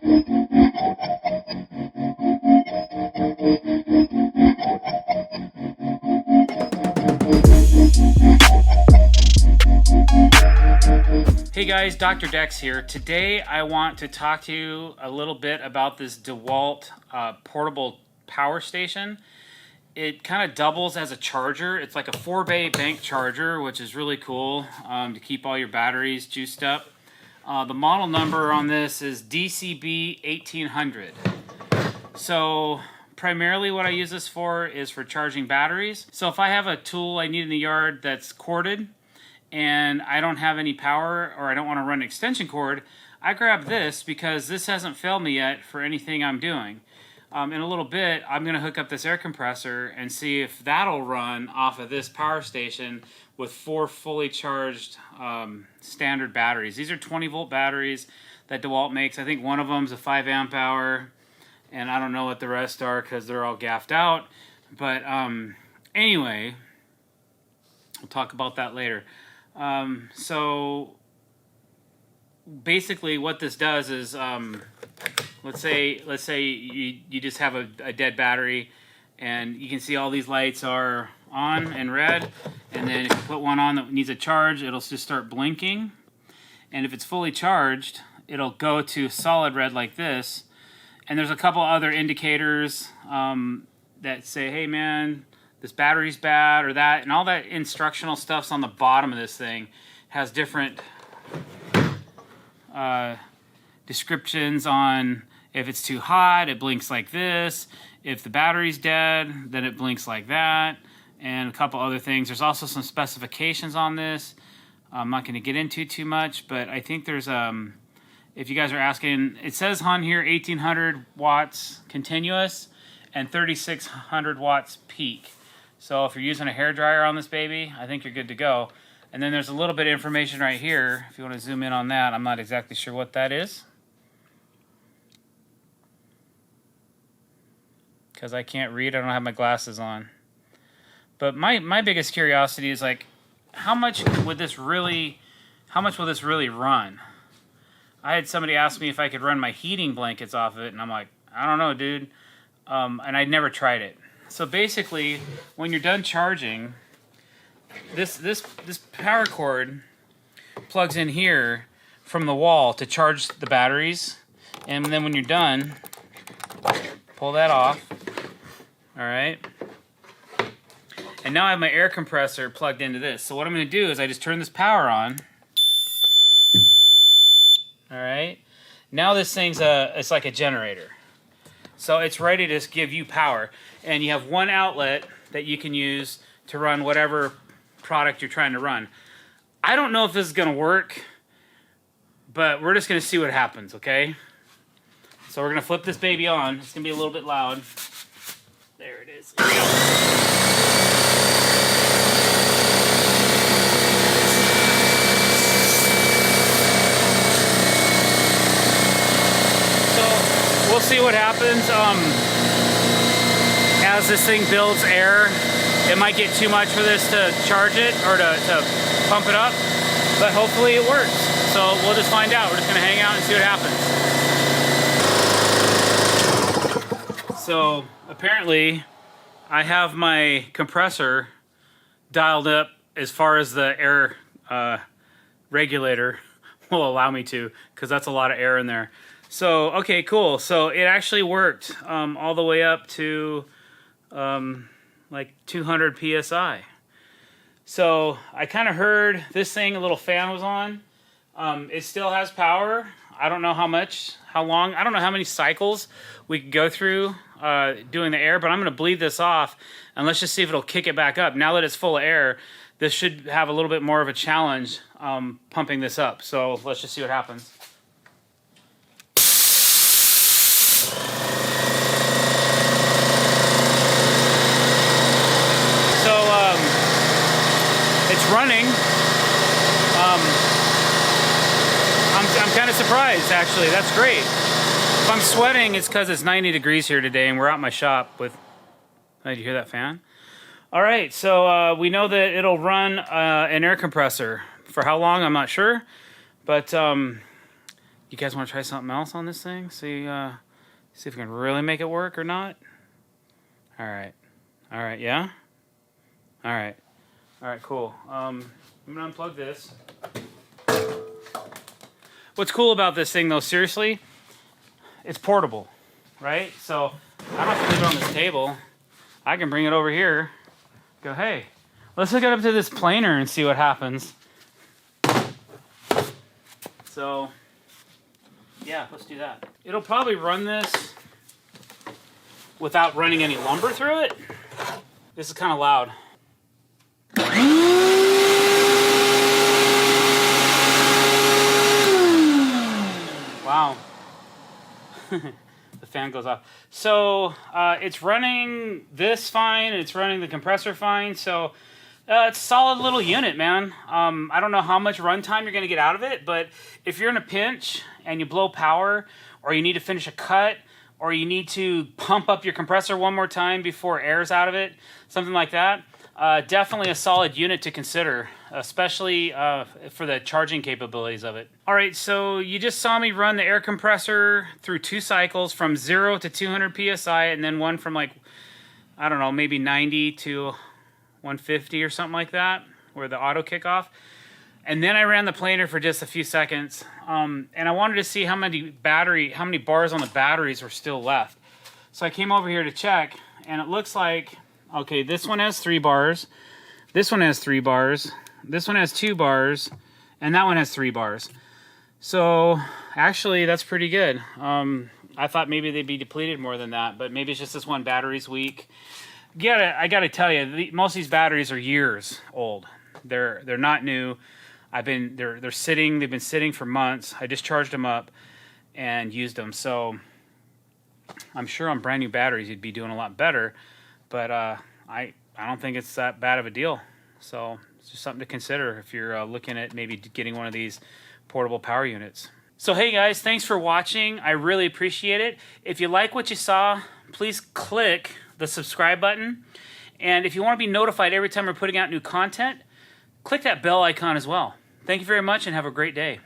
Hey guys, drdecks here. Today I want to talk to you a little bit about this Dewalt portable power station. It kind of doubles as a charger. It's like a 4-bay bank charger, which is really cool to keep all your batteries juiced up. The model number on this is DCB 1800. So primarily what I use this for is for charging batteries. So if I have a tool I need in the yard that's corded, and I don't have any power or I don't want to run an extension cord, I grab this because this hasn't failed me yet for anything I'm doing. In a little bit, I'm going to hook up this air compressor and see if that'll run off of this power station with 4 fully charged standard batteries. These are 20-volt batteries that Dewalt makes. I think one of them is a 5 amp hour, and I don't know what the rest are because they're all gaffed out. But anyway, we'll talk about that later. So basically what this does is, let's say you just have a dead battery and you can see all these lights are on and red, and then if you put one on that needs a charge, it'll just start blinking, and if it's fully charged, it'll go to solid red like this. And there's a couple other indicators that say, hey man, this battery's bad or that, and all that instructional stuff's on the bottom of this thing. It has different descriptions on if it's too hot, it blinks like this. If the battery's dead, then it blinks like that, and a couple other things. There's also some specifications on this. I'm not going to get into too much, but I think there's, if you guys are asking, it says on here 1800 watts continuous and 3600 watts peak. So if you're using a hairdryer on this baby, I think you're good to go. And then there's a little bit of information right here. If you want to zoom in on that, I'm not exactly sure what that is, because I can't read. I don't have my glasses on. But my biggest curiosity is, like, how much will this really run? I had somebody ask me if I could run my heating blankets off of it, and I'm like, I don't know, dude. And I'd never tried it. So basically, when you're done charging, this power cord plugs in here from the wall to charge the batteries, and then when you're done, pull that off. All right. And now I have my air compressor plugged into this. So what I'm going to do is I just turn this power on. All right. Now this thing's it's like a generator. So it's ready to give you power. And you have one outlet that you can use to run whatever product you're trying to run. I don't know if this is going to work, but we're just going to see what happens, okay? So we're going to flip this baby on. It's going to be a little bit loud. There it is. Here we go. So we'll see what happens. As this thing builds air, it might get too much for this to charge it or to pump it up, but hopefully it works. So we'll just find out. We're just gonna hang out and see what happens. So apparently I have my compressor dialed up as far as the air regulator will allow me to, because that's a lot of air in there. So, okay, cool. So it actually worked all the way up to like 200 PSI. So I kind of heard this thing, a little fan was on. It still has power. I don't know how long, I don't know how many cycles we could go through doing the air, but I'm going to bleed this off and let's just see if it'll kick it back up. Now that it's full of air, this should have a little bit more of a challenge pumping this up. So let's just see what happens. It's running. I'm kind of surprised, actually. That's great. If I'm sweating, it's because it's 90 degrees here today, and we're out in my shop with... Oh, did you hear that fan? All right, so we know that it'll run an air compressor. For how long, I'm not sure. But You guys want to try something else on this thing? See if we can really make it work or not. All right, yeah. All right, cool. I'm gonna unplug this. What's cool about this thing, though, seriously, it's portable, right? So I don't have to leave it on this table. I can bring it over here. Go, hey, let's hook it up to this planer and see what happens. So, yeah, let's do that. It'll probably run this without running any lumber through it. This is kind of loud. Wow. The fan goes off. So it's running this fine. It's running the compressor fine. So it's a solid little unit, man. I don't know how much runtime you're going to get out of it, but if you're in a pinch and you blow power, or you need to finish a cut, or you need to pump up your compressor one more time before air's out of it, something like that, definitely a solid unit to consider, especially for the charging capabilities of it. All right, so you just saw me run the air compressor through 2 cycles from 0 to 200 PSI, and then one from like, I don't know, maybe 90 to 150 or something like that, where the auto kickoff. And then I ran the planer for just a few seconds, and I wanted to see how many bars on the batteries were still left. So I came over here to check, and it looks like, okay, this one has 3 bars, this one has 3 bars, this one has 2 bars, and that one has 3 bars. So actually, that's pretty good. I thought maybe they'd be depleted more than that, but maybe it's just this one battery's weak. I gotta tell you, most of these batteries are years old. They're not new. They're sitting. They've been sitting for months. I just charged them up and used them. So I'm sure on brand new batteries you'd be doing a lot better. But I don't think it's that bad of a deal. So it's just something to consider if you're looking at maybe getting one of these portable power units. So hey guys, thanks for watching. I really appreciate it. If you like what you saw, please click the subscribe button. And if you want to be notified every time we're putting out new content, click that bell icon as well. Thank you very much and have a great day.